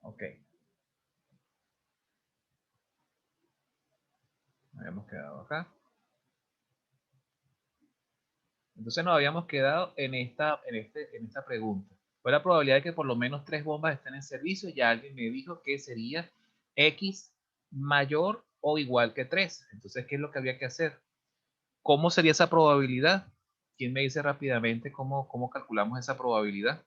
Ok. Habíamos quedado acá. Entonces nos habíamos quedado en esta pregunta. ¿Cuál es la probabilidad de que por lo menos 3 bombas estén en servicio? Ya alguien me dijo que sería X mayor o igual que 3. Entonces, ¿qué es lo que había que hacer? ¿Cómo sería esa probabilidad? ¿Quién me dice rápidamente cómo calculamos esa probabilidad?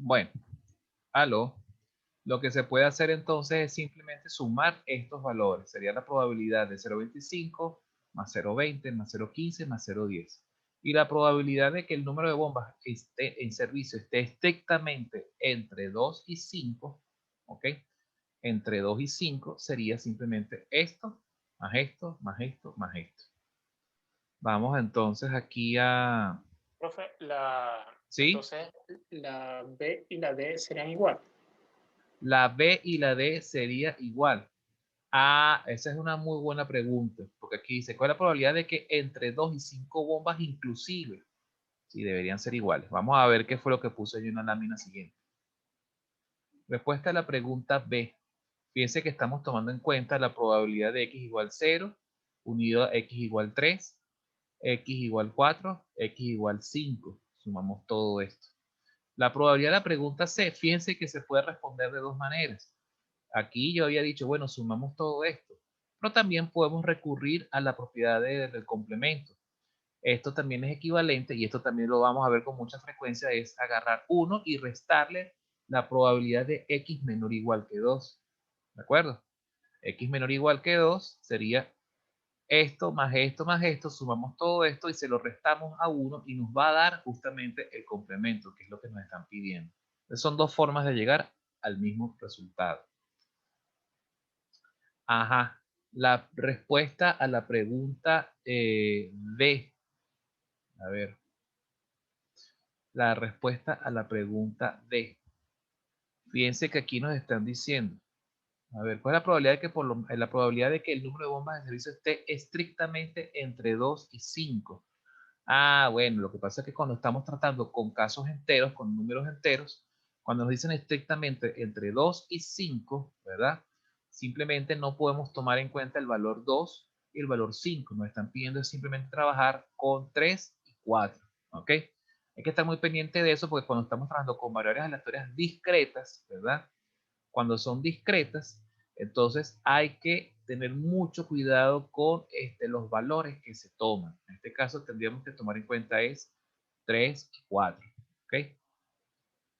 Bueno, aló. Lo que se puede hacer entonces es simplemente sumar estos valores. Sería la probabilidad de 0,25 más 0,20 más 0,15 más 0,10. Y la probabilidad de que el número de bombas esté en servicio esté estrictamente entre 2 y 5, ¿ok? Entre 2 y 5 sería simplemente esto, más esto, más esto, más esto. Vamos entonces aquí a... Profe, ¿Sí? entonces la B y la D serían igual. La B y la D sería igual. Ah, esa es una muy buena pregunta, porque aquí dice, ¿cuál es la probabilidad de que entre 2 y 5 bombas inclusive? Sí, deberían ser iguales. Vamos a ver qué fue lo que puse yo en la lámina siguiente. Respuesta a la pregunta B. Fíjense que estamos tomando en cuenta la probabilidad de x igual 0, unido a x igual 3, x igual 4, x igual 5. Sumamos todo esto. La probabilidad de la pregunta C, fíjense que se puede responder de dos maneras. Aquí yo había dicho, bueno, sumamos todo esto, pero también podemos recurrir a la propiedad del complemento. Esto también es equivalente, y esto también lo vamos a ver con mucha frecuencia, es agarrar 1 y restarle la probabilidad de x menor o igual que 2. ¿De acuerdo? X menor o igual que 2 sería esto más esto más esto, sumamos todo esto y se lo restamos a 1 y nos va a dar justamente el complemento, que es lo que nos están pidiendo. Entonces son dos formas de llegar al mismo resultado. Ajá. La respuesta a la pregunta D. A ver. La respuesta a la pregunta D. Fíjense que aquí nos están diciendo. A ver, ¿cuál es la probabilidad de que la probabilidad de que el número de bombas de servicio esté estrictamente entre 2 y 5? Ah, bueno, lo que pasa es que cuando estamos tratando con casos enteros, con números enteros, cuando nos dicen estrictamente entre 2 y 5, ¿verdad? Simplemente no podemos tomar en cuenta el valor 2 y el valor 5. Nos están pidiendo simplemente trabajar con 3 y 4, ¿ok? Hay que estar muy pendiente de eso porque cuando estamos trabajando con variables aleatorias discretas, ¿verdad? Cuando son discretas, entonces hay que tener mucho cuidado con los valores que se toman. En este caso tendríamos que tomar en cuenta es 3 y 4. ¿Ok?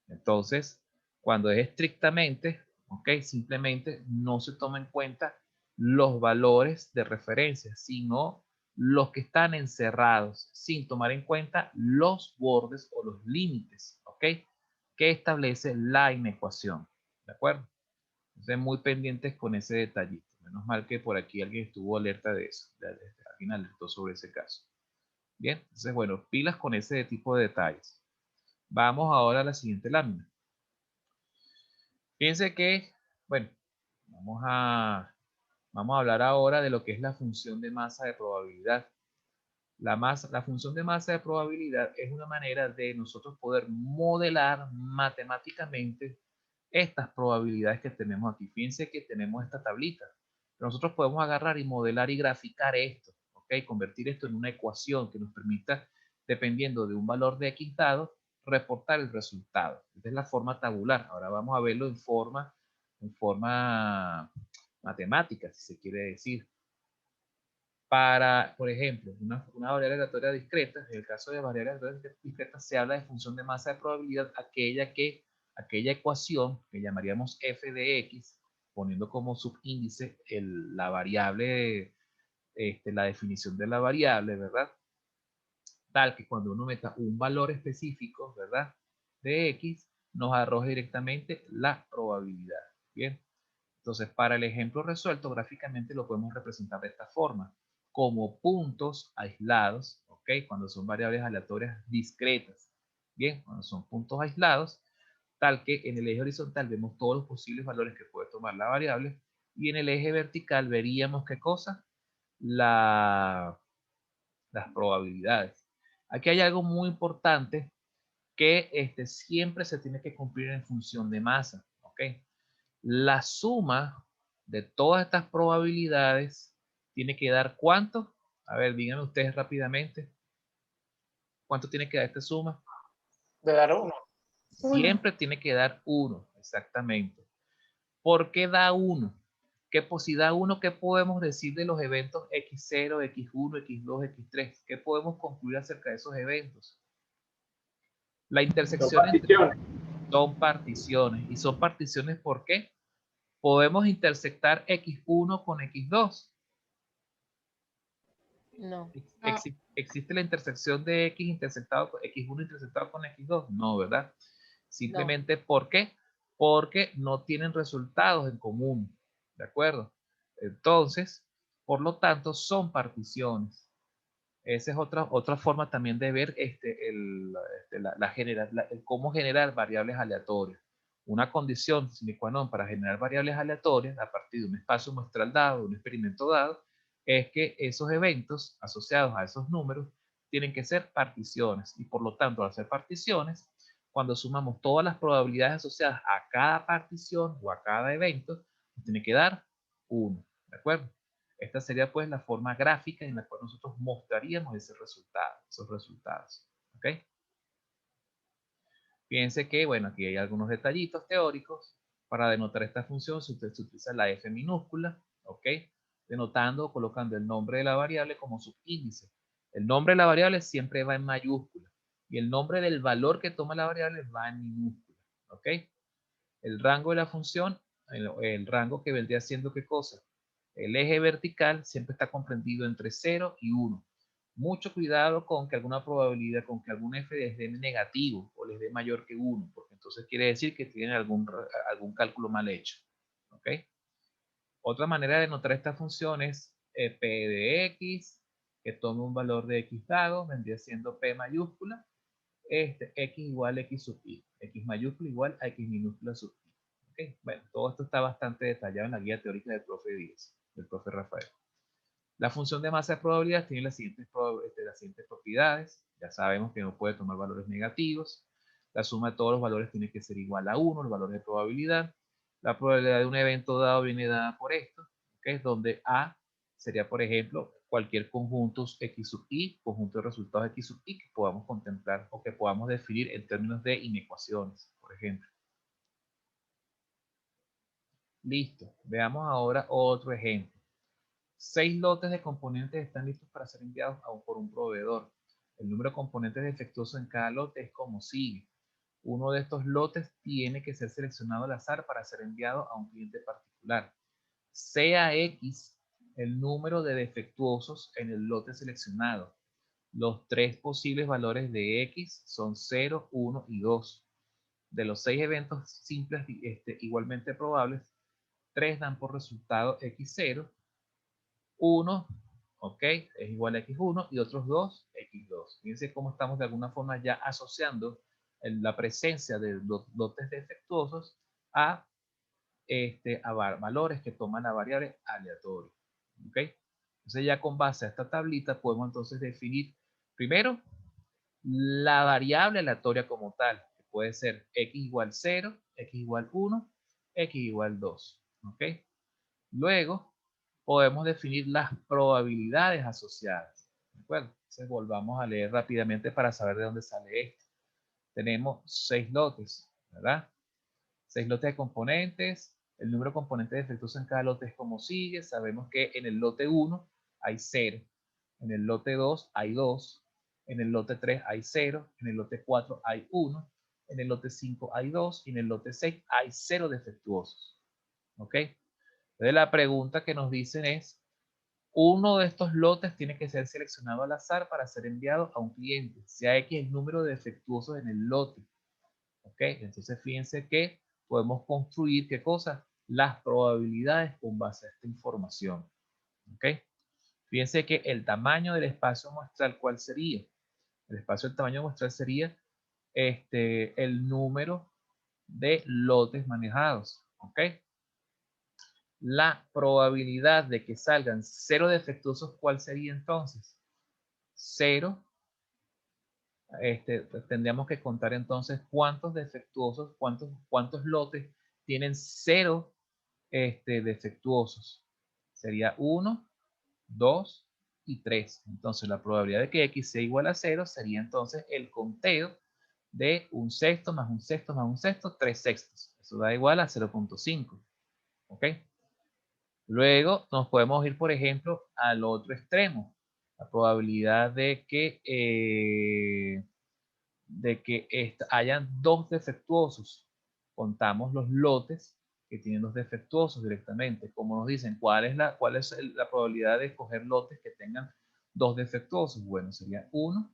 Entonces, cuando es estrictamente, ¿ok? Simplemente no se toma en cuenta los valores de referencia, sino los que están encerrados, sin tomar en cuenta los bordes o los límites, ¿ok? Que establece la inecuación. ¿De acuerdo? Entonces, muy pendientes con ese detallito. Menos mal que por aquí alguien estuvo alerta de eso. Alguien alertó sobre ese caso. Bien, entonces, bueno, pilas con ese tipo de detalles. Vamos ahora a la siguiente lámina. Fíjense que, bueno, vamos a, vamos a hablar ahora de lo que es la función de masa de probabilidad. La función de masa de probabilidad es una manera de nosotros poder modelar matemáticamente estas probabilidades que tenemos aquí. Fíjense que tenemos esta tablita. Nosotros podemos agarrar y modelar y graficar esto, ¿ok? Convertir esto en una ecuación que nos permita, dependiendo de un valor de X dado, reportar el resultado. Esta es la forma tabular. Ahora vamos a verlo en forma matemática, si se quiere decir. Para, por ejemplo, una variable aleatoria discreta, en el caso de variables aleatorias discretas se habla de función de masa de probabilidad, aquella ecuación que llamaríamos f de x, poniendo como subíndice la variable, la definición de la variable, ¿verdad? Tal que cuando uno meta un valor específico, ¿verdad? De x, nos arroja directamente la probabilidad. Bien. Entonces, para el ejemplo resuelto, gráficamente lo podemos representar de esta forma, como puntos aislados, ¿ok? Cuando son variables aleatorias discretas. Bien, cuando son puntos aislados, tal que en el eje horizontal vemos todos los posibles valores que puede tomar la variable, y en el eje vertical veríamos qué cosa, las probabilidades. Aquí hay algo muy importante que siempre se tiene que cumplir en función de masa, ¿ok? La suma de todas estas probabilidades tiene que dar ¿cuánto? A ver, díganme ustedes rápidamente. ¿Cuánto tiene que dar esta suma? De dar uno. Siempre tiene que dar 1, exactamente. ¿Por qué da 1? ¿Qué si da 1, qué podemos decir de los eventos x0, x1, x2, x3? ¿Qué podemos concluir acerca de esos eventos? La intersección entre son particiones. ¿Y son particiones por qué? ¿Podemos intersectar x1 con x2? No. ¿Existe la intersección de x intersectado con x1 intersectado con x2? No, ¿verdad? Simplemente ¿por qué? Porque no tienen resultados en común. ¿De acuerdo? Entonces, por lo tanto, son particiones. Esa es otra forma también de ver el cómo generar variables aleatorias. Una condición sine qua non para generar variables aleatorias a partir de un espacio muestral dado, un experimento dado, es que esos eventos asociados a esos números tienen que ser particiones. Y por lo tanto, al ser particiones, cuando sumamos todas las probabilidades asociadas a cada partición o a cada evento, nos tiene que dar 1. ¿De acuerdo? Esta sería pues la forma gráfica en la cual nosotros mostraríamos esos resultados. ¿Ok? Fíjense que, bueno, aquí hay algunos detallitos teóricos. Para denotar esta función se utiliza la f minúscula, ¿ok? Denotando o colocando el nombre de la variable como subíndice. El nombre de la variable siempre va en mayúscula y el nombre del valor que toma la variable va en minúscula, ¿ok? El rango de la función, el rango que vendría siendo ¿qué cosa? El eje vertical siempre está comprendido entre 0 y 1. Mucho cuidado con que alguna probabilidad, con que algún f les dé negativo o les dé mayor que 1, porque entonces quiere decir que tienen algún cálculo mal hecho. ¿Ok? Otra manera de notar esta función es p de x, que tome un valor de x dado, vendría siendo p mayúscula, x igual a x sub i, x mayúscula igual a x minúscula sub i. ¿Okay? Bueno, todo esto está bastante detallado en la guía teórica del profe Díaz, del profe Rafael. La función de masa de probabilidad tiene las siguientes propiedades. Ya sabemos que no puede tomar valores negativos. La suma de todos los valores tiene que ser igual a 1, los valores de probabilidad. La probabilidad de un evento dado viene dada por esto, que es donde A sería, por ejemplo, cualquier conjunto x sub i, conjunto de resultados x sub i que podamos contemplar o que podamos definir en términos de inecuaciones, por ejemplo. Listo. Veamos ahora otro ejemplo. 6 lotes de componentes están listos para ser enviados por un proveedor. El número de componentes defectuosos en cada lote es como sigue. Uno de estos lotes tiene que ser seleccionado al azar para ser enviado a un cliente particular. Sea X el número de defectuosos en el lote seleccionado. Los 3 posibles valores de X son 0, 1 y 2. De los 6 eventos simples igualmente probables, 3 dan por resultado X0, 1, ok, es igual a x1 y otros 2, x2. Fíjense cómo estamos de alguna forma ya asociando la presencia de lotes defectuosos a, valores que toman la variable aleatoria. ¿Ok? Entonces ya con base a esta tablita podemos entonces definir primero la variable aleatoria como tal, que puede ser x igual 0, x igual 1, x igual 2. ¿Ok? Luego podemos definir las probabilidades asociadas. ¿De acuerdo? Entonces volvamos a leer rápidamente para saber de dónde sale esto. Tenemos 6 lotes, ¿verdad? 6 lotes de componentes. El número de componentes defectuosos en cada lote es como sigue. Sabemos que en el lote 1 hay 0. En el lote 2 hay 2. En el lote 3 hay 0. En el lote 4 hay 1. En el lote 5 hay 2. Y en el lote 6 hay 0 defectuosos. ¿Ok? Entonces la pregunta que nos dicen es, uno de estos lotes tiene que ser seleccionado al azar para ser enviado a un cliente, sea X el número de defectuosos en el lote. ¿Ok? Entonces fíjense que podemos construir, ¿qué cosa? Las probabilidades con base a esta información. ¿Ok? Fíjense que el tamaño del espacio muestral, ¿cuál sería? El espacio del tamaño muestral sería el número de lotes manejados. ¿Ok? La probabilidad de que salgan 0 defectuosos, ¿cuál sería entonces? 0. Tendríamos que contar entonces cuántos defectuosos, cuántos lotes tienen 0 defectuosos. Sería 1, 2 y 3. Entonces la probabilidad de que X sea igual a 0 sería entonces el conteo de un sexto más un sexto más un sexto, 3 sextos. Eso da igual a 0.5. ¿Ok? Luego nos podemos ir, por ejemplo, al otro extremo. La probabilidad de que hayan dos defectuosos. Contamos los lotes que tienen dos defectuosos directamente. Como nos dicen, ¿cuál es la probabilidad de escoger lotes que tengan dos defectuosos? Bueno, sería 1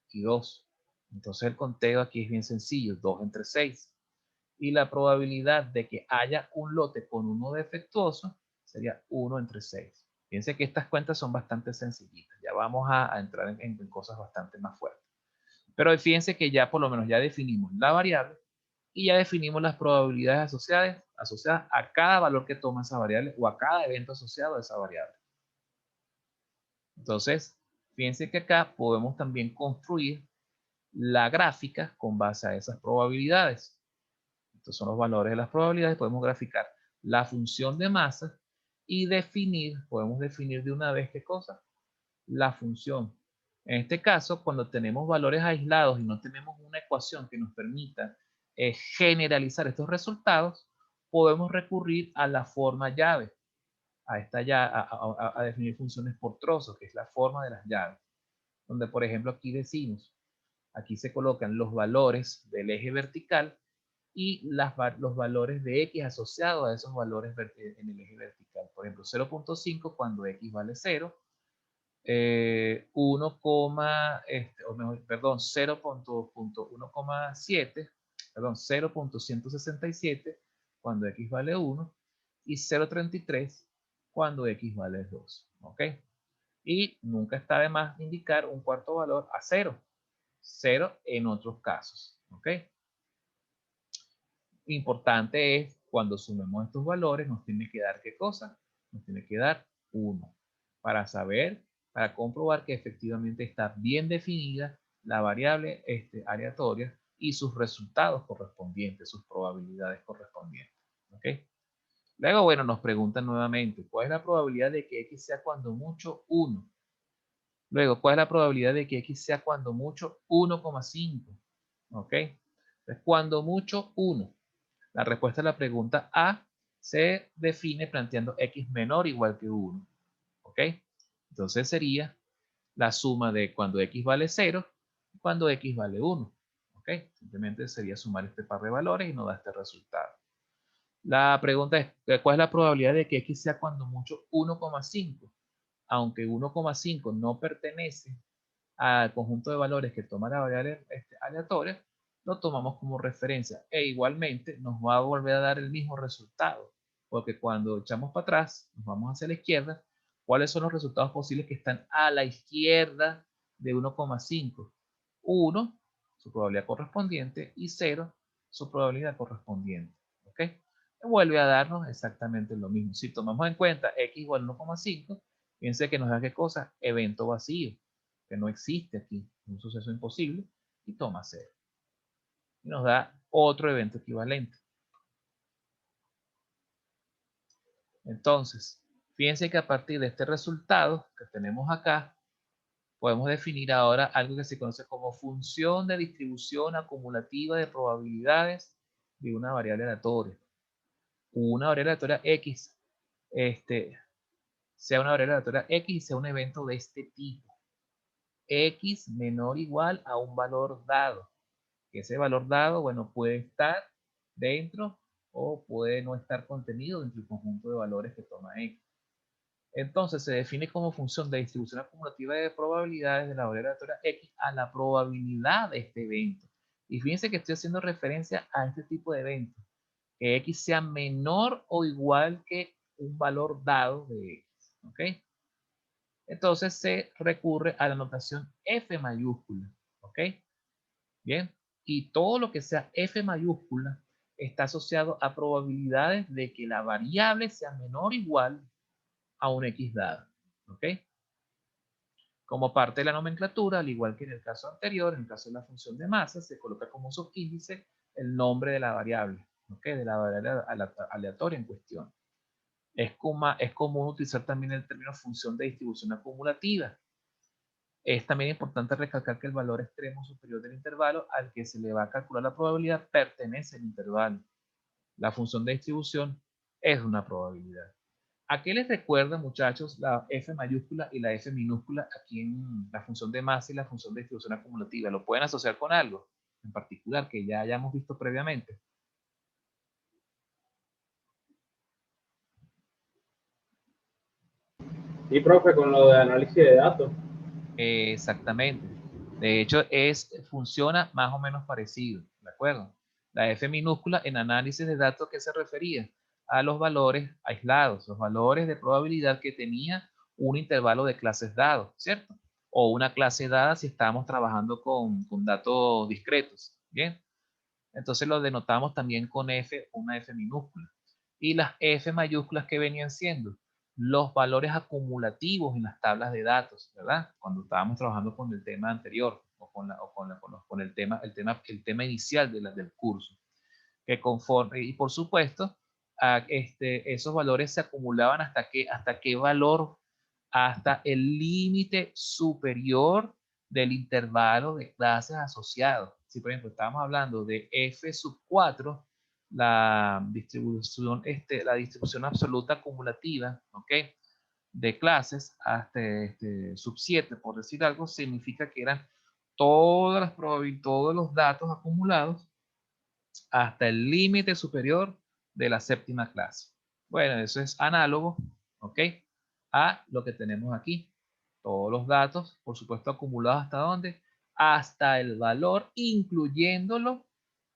y 2. Entonces el conteo aquí es bien sencillo, 2 entre 6. Y la probabilidad de que haya un lote con uno defectuoso sería 1 entre 6. Fíjense que estas cuentas son bastante sencillitas. Ya vamos a entrar en cosas bastante más fuertes. Pero fíjense que ya por lo menos ya definimos la variable y ya definimos las probabilidades asociadas a cada valor que toma esa variable o a cada evento asociado a esa variable. Entonces, fíjense que acá podemos también construir la gráfica con base a esas probabilidades. Estos son los valores de las probabilidades. Podemos graficar la función de masa y podemos definir de una vez, ¿qué cosa? La función. En este caso, cuando tenemos valores aislados y no tenemos una ecuación que nos permita generalizar estos resultados, podemos recurrir a la forma llave, a definir funciones por trozos, que es la forma de las llaves, donde por ejemplo aquí decimos, aquí se colocan los valores del eje vertical y los valores de X asociados a esos valores en el eje vertical. Por ejemplo, 0.5 cuando X vale 0, 1, o mejor, perdón, 0.1,7, perdón, 0.167 cuando X vale 1 y 0.33 cuando X vale 2. ¿Ok? Y nunca está de más indicar un cuarto valor a 0. 0 en otros casos. ¿Ok? Importante es cuando sumemos estos valores, nos tiene que dar ¿qué cosa? Nos tiene que dar 1 para saber, para comprobar que efectivamente está bien definida la variable aleatoria y sus resultados correspondientes, sus probabilidades correspondientes. ¿Ok? Luego, bueno, nos preguntan nuevamente, ¿cuál es la probabilidad de que X sea cuando mucho 1? Luego, ¿cuál es la probabilidad de que X sea cuando mucho 1,5? ¿Ok? Entonces, cuando mucho 1. La respuesta a la pregunta A se define planteando X menor o igual que 1. ¿Ok? Entonces sería la suma de cuando X vale 0 y cuando X vale 1. ¿Ok? Simplemente sería sumar este par de valores y nos da este resultado. La pregunta es, ¿cuál es la probabilidad de que X sea cuando mucho 1,5? Aunque 1,5 no pertenece al conjunto de valores que toma la variable aleatoria, lo tomamos como referencia e igualmente nos va a volver a dar el mismo resultado, porque cuando echamos para atrás, nos vamos hacia la izquierda, ¿cuáles son los resultados posibles que están a la izquierda de 1,5? 1, su probabilidad correspondiente, y 0, su probabilidad correspondiente. ¿Ok? Vuelve a darnos exactamente lo mismo. Si tomamos en cuenta x igual a 1,5, fíjense que nos da qué cosa, evento vacío, que no existe aquí, un suceso imposible, y toma 0. Y nos da otro evento equivalente. Entonces, fíjense que a partir de este resultado que tenemos acá, podemos definir ahora algo que se conoce como función de distribución acumulativa de probabilidades de una variable aleatoria. Una variable aleatoria X, sea una variable aleatoria X y sea un evento de este tipo. X menor o igual a un valor dado. Ese valor dado, bueno, puede estar dentro o puede no estar contenido dentro del conjunto de valores que toma X. Entonces se define como función de distribución acumulativa de probabilidades de la variable aleatoria X a la probabilidad de este evento. Y fíjense que estoy haciendo referencia a este tipo de evento, que X sea menor o igual que un valor dado de X. ¿Ok? Entonces se recurre a la notación F mayúscula. ¿Ok? Bien. Y todo lo que sea F mayúscula está asociado a probabilidades de que la variable sea menor o igual a un X dado. ¿Ok? Como parte de la nomenclatura, al igual que en el caso anterior, en el caso de la función de masa, se coloca como subíndice el nombre de la variable, ¿ok? De la variable aleatoria en cuestión. Es común utilizar también el término función de distribución acumulativa. Es también importante recalcar que el valor extremo superior del intervalo al que se le va a calcular la probabilidad pertenece al intervalo. La función de distribución es una probabilidad. ¿A qué les recuerda, muchachos, la F mayúscula y la F minúscula aquí en la función de masa y la función de distribución acumulativa? ¿Lo pueden asociar con algo en particular que ya hayamos visto previamente? Y profe, con lo de análisis de datos. Exactamente. De hecho, funciona más o menos parecido, ¿de acuerdo? La F minúscula en análisis de datos, ¿qué se refería? A los valores aislados, los valores de probabilidad que tenía un intervalo de clases dados, ¿cierto? O una clase dada si estamos trabajando con datos discretos, ¿bien? Entonces lo denotamos también con F, una F minúscula. Y las F mayúsculas que venían siendo los valores acumulativos en las tablas de datos, ¿verdad? Cuando estábamos trabajando con el tema anterior con el tema inicial del curso. Que conforme, y por supuesto, esos valores se acumulaban hasta qué valor, hasta el límite superior del intervalo de clases asociados. Si por ejemplo estamos hablando de F sub 4, la distribución absoluta acumulativa, ¿ok? De clases hasta sub 7, por decir algo, significa que eran todos los datos acumulados hasta el límite superior de la séptima clase. Bueno, eso es análogo, ¿ok? A lo que tenemos aquí. Todos los datos, por supuesto, acumulados hasta dónde? Hasta el valor, incluyéndolo,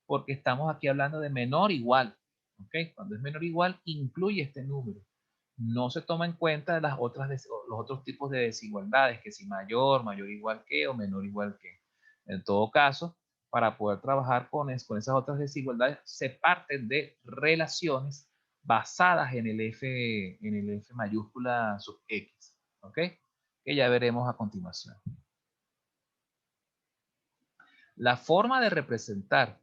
porque estamos aquí hablando de menor igual, ¿ok? Cuando es menor igual, incluye este número. No se toma en cuenta los otros tipos de desigualdades, que si mayor, mayor igual que o menor igual que. En todo caso, para poder trabajar con esas otras desigualdades, se parten de relaciones basadas en el F mayúscula sub X, ¿ok? Que ya veremos a continuación. La forma de representar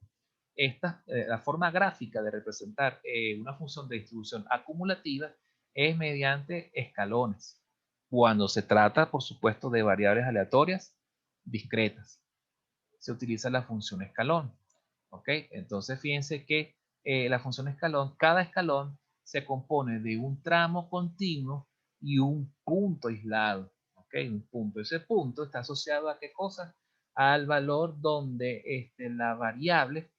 la forma gráfica de representar una función de distribución acumulativa es mediante escalones. Cuando se trata, por supuesto, de variables aleatorias discretas, se utiliza la función escalón. ¿Ok? Entonces, fíjense que la función escalón, cada escalón se compone de un tramo continuo y un punto aislado. ¿Ok? Un punto. Ese punto está asociado a qué cosa? Al valor donde la variable,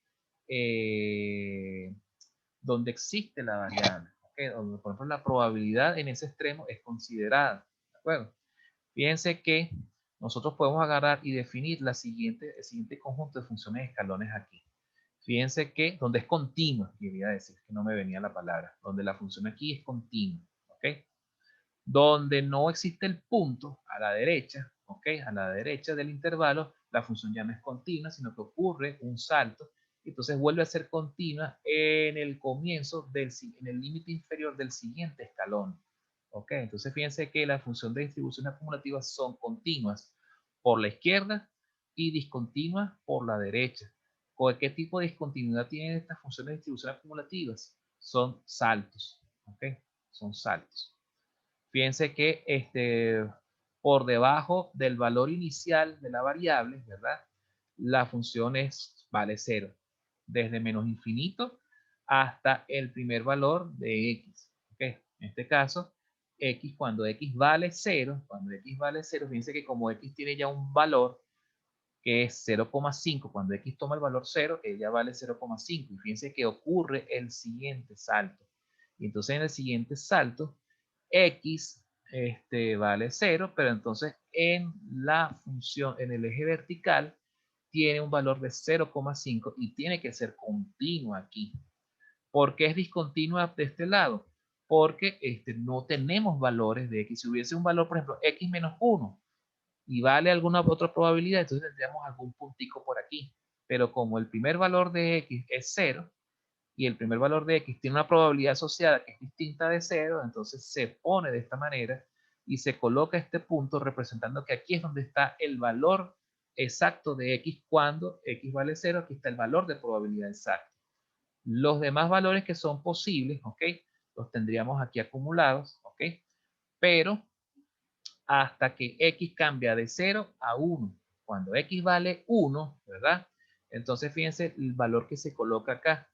donde existe la variable. ¿Ok? Donde, por ejemplo, la probabilidad en ese extremo es considerada. ¿De acuerdo? Fíjense que nosotros podemos agarrar y definir el siguiente conjunto de funciones escalones aquí. Fíjense que donde es continua, quería decir que no me venía la palabra, donde la función aquí es continua, ¿ok? Donde no existe el punto a la derecha, ¿ok? A la derecha del intervalo, la función ya no es continua, sino que ocurre un salto, y entonces vuelve a ser continua en el comienzo, en el límite inferior del siguiente escalón. ¿Ok? Entonces fíjense que las funciones de distribución acumulativa son continuas por la izquierda y discontinuas por la derecha. ¿Qué tipo de discontinuidad tienen estas funciones de distribución acumulativas? Son saltos. ¿Ok? Son saltos. Fíjense que por debajo del valor inicial de la variable, ¿verdad? La función vale 0. Desde menos infinito hasta el primer valor de x. ¿Okay? En este caso, x cuando x vale 0, fíjense que como x tiene ya un valor que es 0,5, cuando x toma el valor 0, ella vale 0,5. Y fíjense que ocurre el siguiente salto. Y entonces en el siguiente salto, x vale 0, pero entonces en la función, en el eje vertical, tiene un valor de 0,5 y tiene que ser continua aquí. ¿Por qué es discontinua de este lado? Porque no tenemos valores de x. Si hubiese un valor, por ejemplo, x menos 1 y vale alguna otra probabilidad, entonces tendríamos algún puntico por aquí. Pero como el primer valor de x es 0, y el primer valor de x tiene una probabilidad asociada que es distinta de 0, entonces se pone de esta manera y se coloca este punto representando que aquí es donde está el valor exacto de x cuando x vale 0, aquí está el valor de probabilidad exacta. Los demás valores que son posibles, ¿ok? Los tendríamos aquí acumulados, ¿ok? Pero hasta que x cambia de 0 a 1. Cuando x vale 1, ¿verdad? Entonces fíjense el valor que se coloca acá.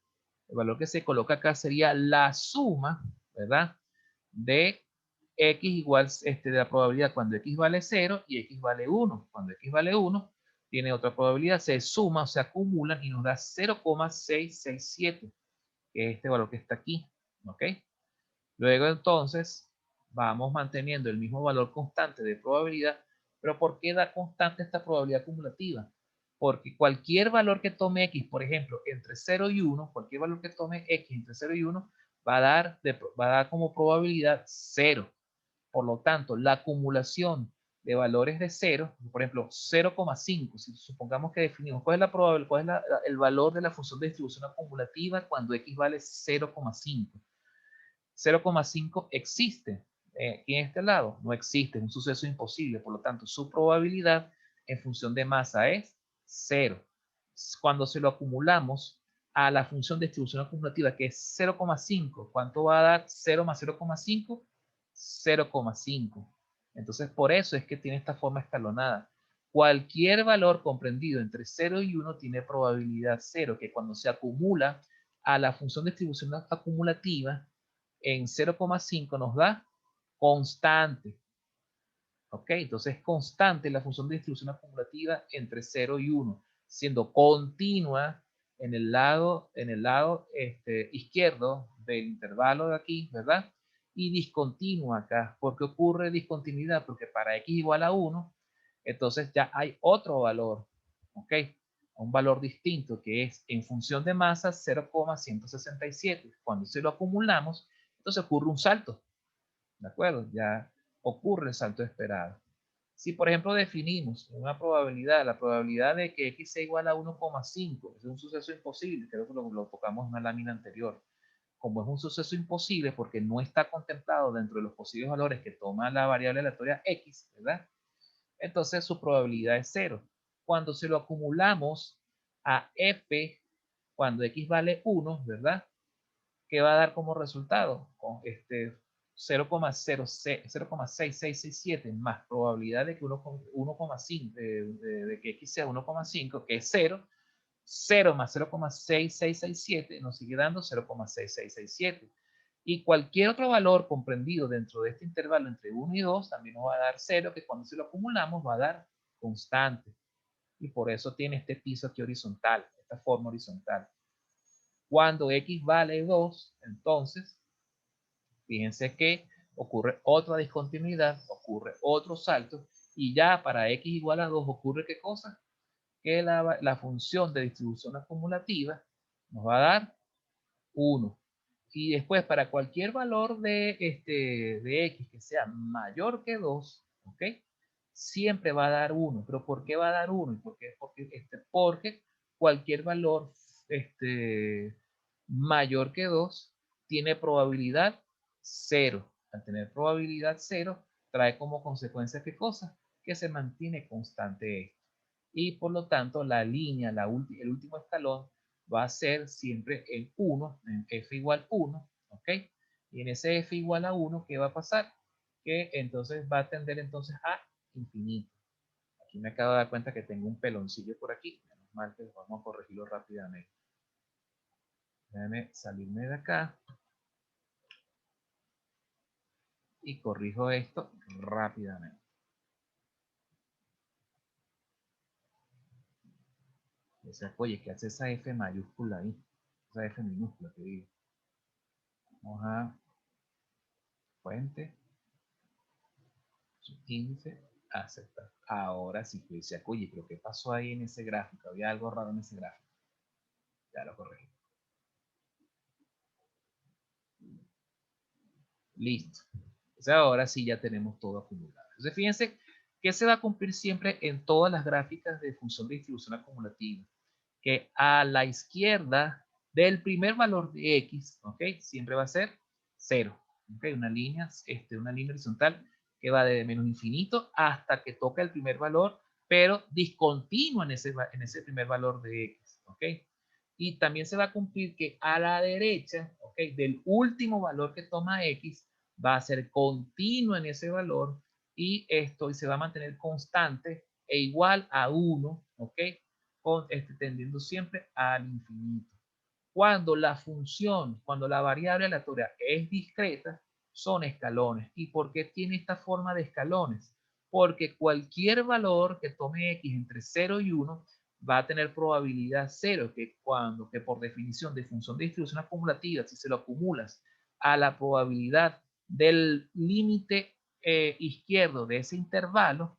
El valor que se coloca acá sería la suma, ¿verdad? De x igual de la probabilidad cuando x vale 0 y x vale 1. Cuando x vale 1, tiene otra probabilidad, se suma o se acumulan y nos da 0,667, que es este valor que está aquí, ¿ok? Luego entonces vamos manteniendo el mismo valor constante de probabilidad, pero ¿por qué da constante esta probabilidad acumulativa? Porque cualquier valor que tome x, por ejemplo, entre 0 y 1, cualquier valor que tome x entre 0 y 1 va a dar como probabilidad 0. Por lo tanto, la acumulación de valores de 0, por ejemplo, 0,5, si supongamos que definimos cuál es, el valor de la función de distribución acumulativa cuando x vale 0,5. 0,5 existe. Aquí en este lado no existe, es un suceso imposible, por lo tanto su probabilidad en función de masa es 0. Cuando se lo acumulamos a la función de distribución acumulativa que es 0,5, ¿cuánto va a dar 0 más 0,5? 0,5. Entonces por eso es que tiene esta forma escalonada. Cualquier valor comprendido entre 0 y 1 tiene probabilidad 0, que cuando se acumula a la función de distribución acumulativa en 0,5 nos da constante. ¿Ok? Entonces es constante la función de distribución acumulativa entre 0 y 1, siendo continua en el lado izquierdo del intervalo de aquí, ¿verdad? Y discontinua acá. ¿Por qué ocurre discontinuidad? Porque para x igual a 1, entonces ya hay otro valor, ¿ok? Un valor distinto que es en función de masa 0,167. Cuando se lo acumulamos, entonces ocurre un salto, ¿de acuerdo? Ya ocurre el salto esperado. Si por ejemplo definimos una probabilidad, la probabilidad de que x sea igual a 1,5, es un suceso imposible, creo que lo tocamos en una lámina anterior. Como es un suceso imposible porque no está contemplado dentro de los posibles valores que toma la variable aleatoria x, ¿verdad? Entonces su probabilidad es 0. Cuando se lo acumulamos a f, cuando x vale 1, ¿verdad? ¿Qué va a dar como resultado? Con 0,6667 más probabilidad de que 1,5 de que x sea 1,5, que es 0, 0 más 0,6667 nos sigue dando 0,6667. Y cualquier otro valor comprendido dentro de este intervalo entre 1 y 2 también nos va a dar 0, que cuando se lo acumulamos va a dar constante. Y por eso tiene este piso aquí horizontal, esta forma horizontal. Cuando x vale 2, entonces, fíjense que ocurre otra discontinuidad, ocurre otro salto, y ya para x igual a 2 ocurre ¿qué cosa? Que la función de distribución acumulativa nos va a dar 1. Y después para cualquier valor de x que sea mayor que 2, ¿ok? Siempre va a dar 1. ¿Pero por qué va a dar 1? Porque cualquier valor mayor que 2 tiene probabilidad 0. Al tener probabilidad 0, trae como consecuencia ¿qué cosa? Que se mantiene constante esto. Y por lo tanto, la línea, el último escalón, va a ser siempre el 1, en f igual 1, ¿ok? Y en ese f igual a 1, ¿qué va a pasar? Que entonces va a tender entonces a infinito. Aquí me acabo de dar cuenta que tengo un peloncillo por aquí. Menos mal que vamos a corregirlo rápidamente. Déjame salirme de acá. Y corrijo esto rápidamente. O sea, oye, ¿qué hace esa F mayúscula ahí? Esa F minúscula que digo. Vamos a fuente, índice, aceptar. Ahora sí que dice, oye, pero ¿qué pasó ahí en ese gráfico? Había algo raro en ese gráfico. Ya lo corregí. Listo. Entonces ahora sí ya tenemos todo acumulado. Entonces fíjense que se va a cumplir siempre en todas las gráficas de función de distribución acumulativa. Que a la izquierda del primer valor de X, ¿ok? Siempre va a ser 0, ¿ok? Una línea horizontal que va desde menos infinito hasta que toca el primer valor, pero discontinua en ese primer valor de X, ¿ok? Y también se va a cumplir que a la derecha, ¿ok? Del último valor que toma X, va a ser continua en ese valor y esto se va a mantener constante e igual a 1, ¿ok? Tendiendo siempre al infinito. Cuando la variable aleatoria es discreta, son escalones. ¿Y por qué tiene esta forma de escalones? Porque cualquier valor que tome X entre 0 y 1 va a tener probabilidad 0, que por definición de función de distribución acumulativa, si se lo acumulas a la probabilidad del límite izquierdo de ese intervalo,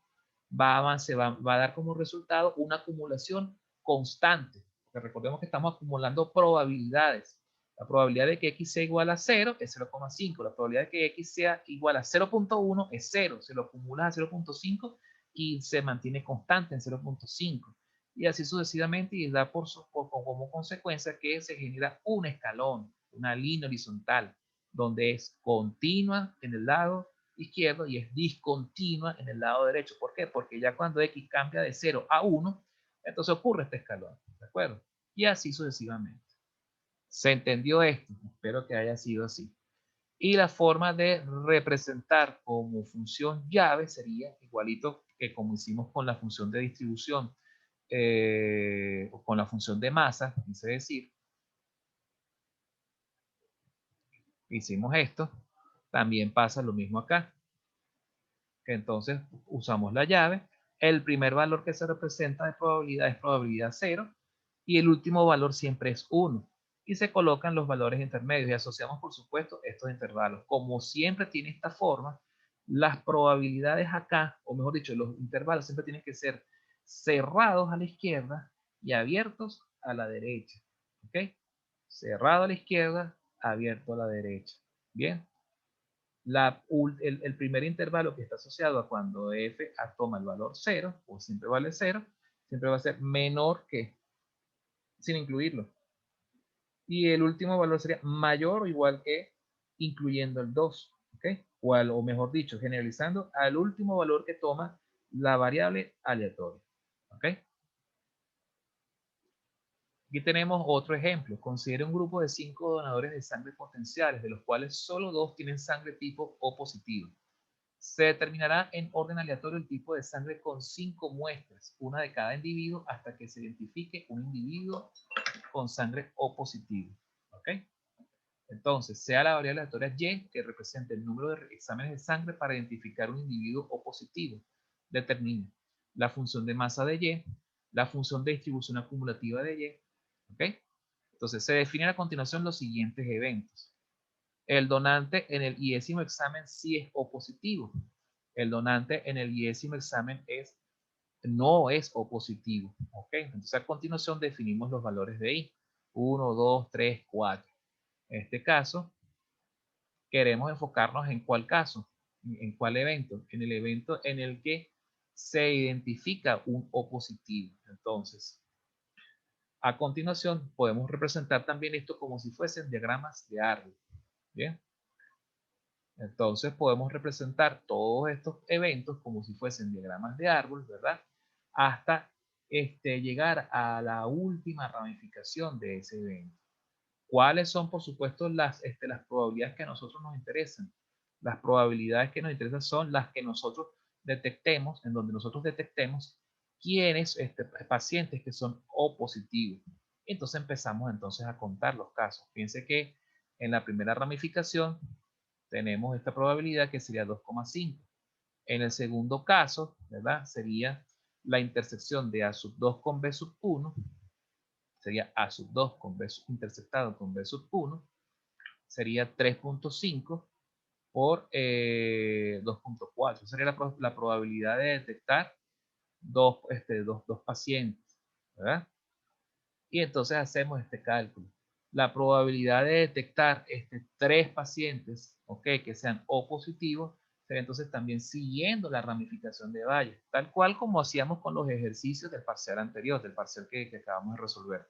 va a dar como resultado una acumulación constante. Porque recordemos que estamos acumulando probabilidades. La probabilidad de que X sea igual a 0 es 0,5. La probabilidad de que X sea igual a 0,1 es 0. Se lo acumulas a 0,5 y se mantiene constante en 0,5. Y así sucesivamente, y da como consecuencia que se genera un escalón, una línea horizontal, donde es continua en el lado izquierdo y es discontinua en el lado derecho. ¿Por qué? Porque ya cuando X cambia de 0 a 1, entonces ocurre este escalón, ¿de acuerdo? Y así sucesivamente. ¿Se entendió esto? Espero que haya sido así. Y la forma de representar como función llave sería igualito que como hicimos con la función de distribución o con la función de masa, es decir, hicimos esto, también pasa lo mismo acá. Entonces usamos la llave, el primer valor que se representa de probabilidad es probabilidad 0 y el último valor siempre es 1 y se colocan los valores intermedios y asociamos por supuesto estos intervalos. Como siempre tiene esta forma, las probabilidades acá, o mejor dicho, los intervalos siempre tienen que ser cerrados a la izquierda y abiertos a la derecha. ¿Ok? Cerrado a la izquierda, abierto a la derecha. Bien. El primer intervalo que está asociado a cuando f toma el valor 0, o siempre vale 0, siempre va a ser menor que, sin incluirlo. Y el último valor sería mayor o igual que, incluyendo el 2. ¿Ok? O mejor dicho, generalizando al último valor que toma la variable aleatoria. ¿Ok? Aquí tenemos otro ejemplo. Considere un grupo de 5 donadores de sangre potenciales, de los cuales solo 2 tienen sangre tipo O positivo. Se determinará en orden aleatorio el tipo de sangre con 5 muestras, una de cada individuo, hasta que se identifique un individuo con sangre O positivo. ¿Ok? Entonces, sea la variable aleatoria Y, que representa el número de exámenes de sangre para identificar un individuo O positivo, determina la función de masa de Y, la función de distribución acumulativa de Y. ¿Ok? Entonces, se definen a continuación los siguientes eventos. El donante en el 10º examen sí es O positivo. El donante en el 10º examen no es O positivo. ¿Ok? Entonces a continuación definimos los valores de I. 1, 2, 3, 4. En este caso, queremos enfocarnos en cuál caso, en cuál evento. En el evento en el que se identifica un O positivo. Entonces, a continuación podemos representar también esto como si fuesen diagramas de árbol. Bien. Entonces podemos representar todos estos eventos como si fuesen diagramas de árbol, ¿verdad? Hasta llegar a la última ramificación de ese evento. ¿Cuáles son, por supuesto, las probabilidades que a nosotros nos interesan? Las probabilidades que nos interesan son las que nosotros detectemos, en donde nosotros detectemos quiénes, pacientes que son O positivos. Entonces empezamos entonces a contar los casos. Fíjense que en la primera ramificación tenemos esta probabilidad que sería 2,5. En el segundo caso, ¿verdad? Sería la intersección de A sub 2 con B sub 1. Sería A sub 2 con B intersectado con B sub 1. Sería 3,5 por 2,4. Sería la probabilidad de detectar dos pacientes, ¿verdad? Y entonces hacemos este cálculo. La probabilidad de detectar 3 pacientes, ¿ok? Que sean O positivos, sería entonces también siguiendo la ramificación de Bayes, tal cual como hacíamos con los ejercicios del parcial anterior, del parcial que acabamos de resolver.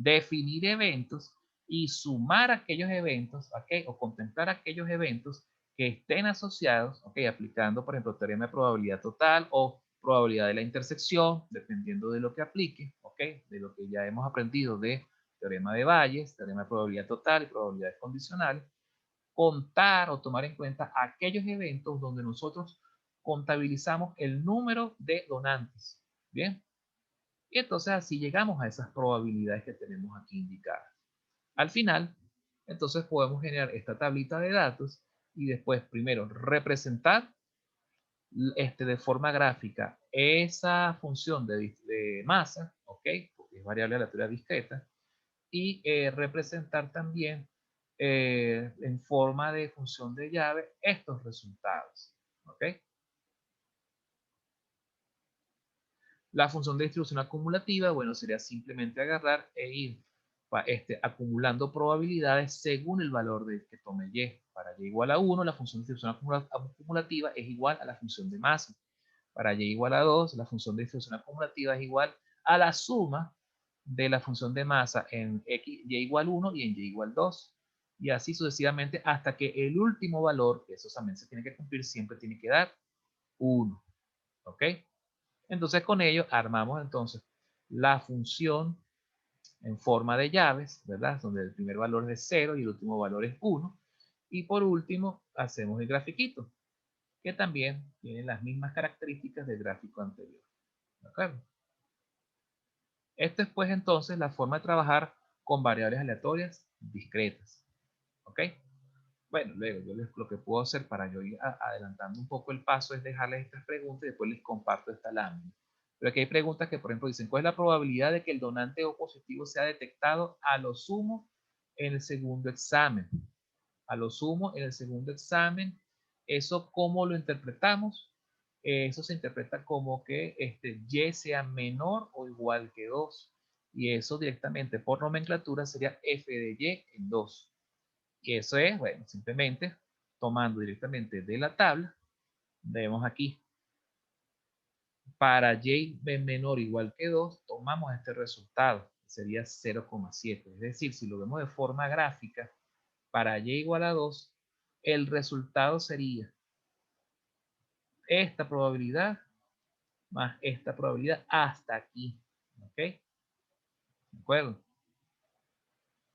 definir eventos y sumar aquellos eventos, ¿ok? O contemplar aquellos eventos que estén asociados, ¿ok? Aplicando, por ejemplo, teorema de probabilidad total o probabilidad de la intersección, dependiendo de lo que aplique, ¿ok? De lo que ya hemos aprendido de teorema de Bayes, teorema de probabilidad total y probabilidades condicionales, contar o tomar en cuenta aquellos eventos donde nosotros contabilizamos el número de donantes, ¿bien? Y entonces así llegamos a esas probabilidades que tenemos aquí indicadas. Al final, entonces podemos generar esta tablita de datos y después primero representar de forma gráfica esa función de masa, ¿ok? Porque es variable aleatoria discreta, y representar también en forma de función de llave estos resultados, ¿ok? La función de distribución acumulativa, bueno, sería simplemente agarrar e ir acumulando probabilidades según el valor que tome y. Para y igual a 1, la función de distribución acumulativa es igual a la función de masa. Para y igual a 2, la función de distribución acumulativa es igual a la suma de la función de masa en x, y igual 1 y en y igual 2. Y así sucesivamente hasta que el último valor, que eso también se tiene que cumplir, siempre tiene que dar 1. ¿Ok? Entonces con ello armamos entonces la función en forma de llaves, ¿verdad? Donde el primer valor es 0 y el último valor es 1. Y por último hacemos el grafiquito, que también tiene las mismas características del gráfico anterior. ¿De acuerdo? Esto es pues entonces la forma de trabajar con variables aleatorias discretas. ¿Ok? Bueno, luego yo lo que puedo hacer para yo ir adelantando un poco el paso es dejarles estas preguntas y después les comparto esta lámina. Pero aquí hay preguntas que, por ejemplo, dicen, ¿cuál es la probabilidad de que el donante O positivo sea detectado a lo sumo en el segundo examen? A lo sumo en el segundo examen, ¿eso cómo lo interpretamos? Eso se interpreta como que Y sea menor o igual que 2. Y eso directamente por nomenclatura sería F de Y en 2. Y eso es, bueno, simplemente tomando directamente de la tabla, vemos aquí, para y menor o igual que 2, tomamos este resultado, que sería 0,7. Es decir, si lo vemos de forma gráfica, para y igual a 2, el resultado sería esta probabilidad más esta probabilidad hasta aquí. ¿Ok? ¿De acuerdo?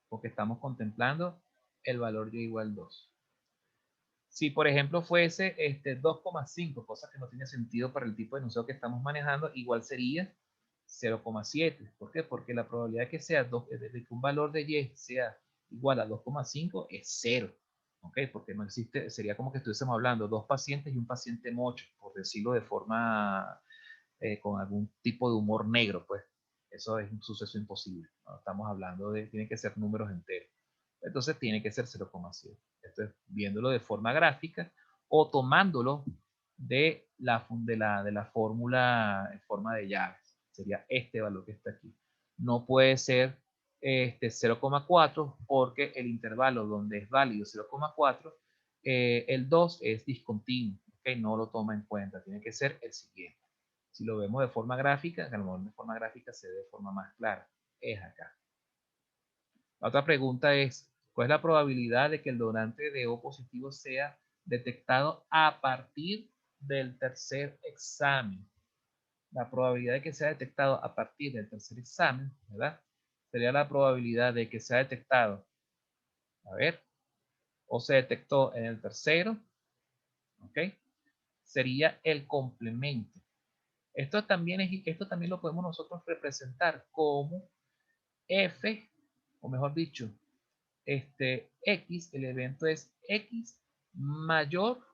Porque estamos contemplando el valor y igual 2. Si, por ejemplo, fuese 2,5, cosa que no tiene sentido para el tipo de enunciado que estamos manejando, igual sería 0,7. ¿Por qué? Porque la probabilidad de que sea de que un valor de y sea igual a 2,5 es 0. ¿Ok? Porque no existe, sería como que estuviésemos hablando dos pacientes y un paciente mocho, por decirlo de forma con algún tipo de humor negro, pues. Eso es un suceso imposible. ¿No? Estamos hablando de, tiene que ser números enteros. Entonces tiene que ser 0,7. Esto es viéndolo de forma gráfica o tomándolo de la fórmula en forma de llaves. Sería este valor que está aquí. No puede ser 0,4 porque el intervalo donde es válido 0,4, el 2 es discontinuo. ¿Okay? No lo toma en cuenta. Tiene que ser el siguiente. Si lo vemos de forma gráfica, a lo mejor de forma gráfica se ve de forma más clara. Es acá. La otra pregunta es, ¿cuál es la probabilidad de que el donante de O positivo sea detectado a partir del tercer examen? La probabilidad de que sea detectado a partir del tercer examen, ¿verdad? Sería la probabilidad de que sea detectado, a ver, o se detectó en el tercero, ¿ok? Sería el complemento. Esto también lo podemos nosotros representar como F, o mejor dicho, X, el evento es X mayor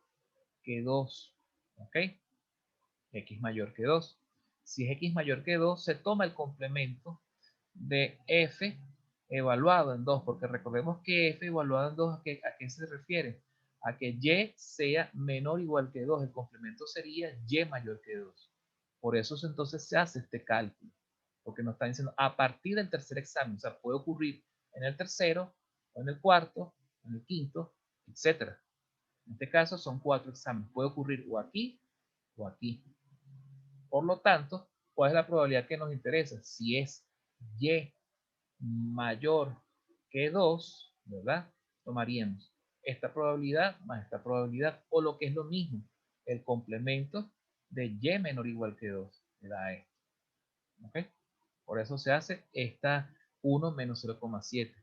que 2, ¿ok? X mayor que 2. Si es X mayor que 2, se toma el complemento de F evaluado en 2, porque recordemos que F evaluado en 2, ¿a qué se refiere? A que Y sea menor o igual que 2, el complemento sería Y mayor que 2. Por eso entonces se hace este cálculo, porque nos está diciendo a partir del tercer examen, o sea, puede ocurrir en el tercero, o en el cuarto, en el quinto, etc. En este caso son 4 exámenes, puede ocurrir o aquí o aquí. Por lo tanto, ¿cuál es la probabilidad que nos interesa? Si es Y mayor que 2, ¿verdad? Tomaríamos esta probabilidad más esta probabilidad, o lo que es lo mismo, el complemento de y menor o igual que 2, me da esto. ¿Ok? Por eso se hace esta 1 menos 0,7.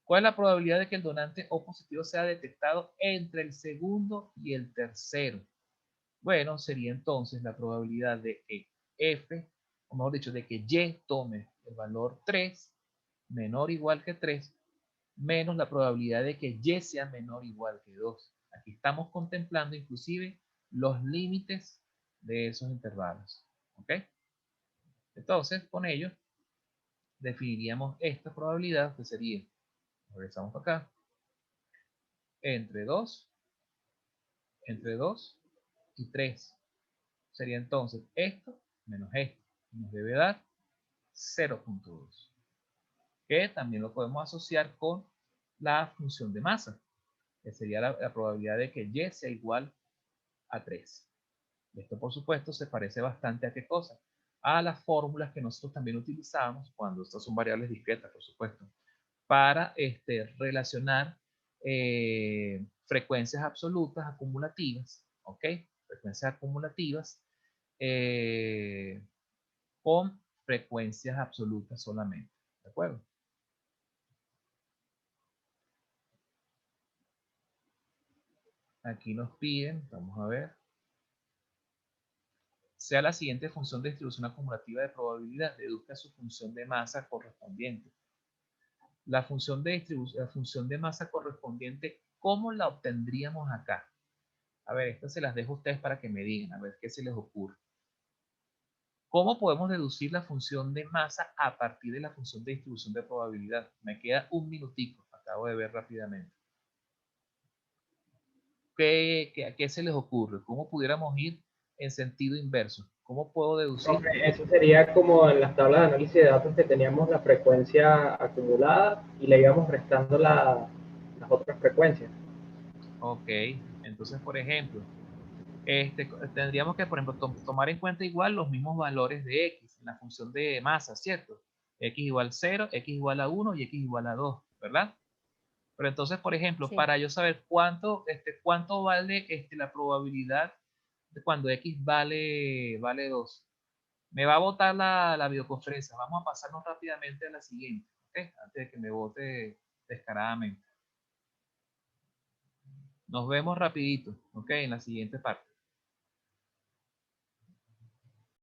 ¿Cuál es la probabilidad de que el donante O positivo sea detectado entre el segundo y el tercero? Bueno, sería entonces la probabilidad de que F, o mejor dicho, de que Y tome el valor 3, menor o igual que 3, menos la probabilidad de que Y sea menor o igual que 2. Aquí estamos contemplando inclusive los límites de esos intervalos. ¿Ok? Entonces, con ello, definiríamos esta probabilidad que sería, regresamos acá, entre 2 y 3. Sería entonces esto menos esto. Nos debe dar 0,2. Que también lo podemos asociar con la función de masa, que sería la probabilidad de que Y sea igual a 3. Esto, por supuesto, se parece bastante a qué cosa? A las fórmulas que nosotros también utilizamos cuando estas son variables discretas, por supuesto, para relacionar frecuencias absolutas acumulativas, ¿ok? Frecuencias acumulativas con frecuencias absolutas solamente, ¿de acuerdo? Aquí nos piden, vamos a ver, sea la siguiente función de distribución acumulativa de probabilidad, deduzca su función de masa correspondiente. La función de masa correspondiente, ¿cómo la obtendríamos acá? A ver, estas se las dejo a ustedes para que me digan, a ver qué se les ocurre. ¿Cómo podemos deducir la función de masa a partir de la función de distribución de probabilidad? Me queda un minutico, acabo de ver rápidamente. ¿A qué se les ocurre? ¿Cómo pudiéramos ir en sentido inverso? ¿Cómo puedo deducir? Eso sería como en las tablas de análisis de datos que teníamos la frecuencia acumulada y le íbamos restando las otras frecuencias. Ok, entonces, por ejemplo, tendríamos que, por ejemplo, tomar en cuenta igual los mismos valores de X en la función de masa, ¿cierto? X igual 0, X igual a 1 y X igual a 2, ¿verdad? Pero entonces, por ejemplo, Sí. para yo saber cuánto vale la probabilidad de cuando X vale 2, me va a botar la videoconferencia. Vamos a pasarnos rápidamente a la siguiente, ¿ok? Antes de que me bote descaradamente. Nos vemos rapidito, ¿ok? En la siguiente parte.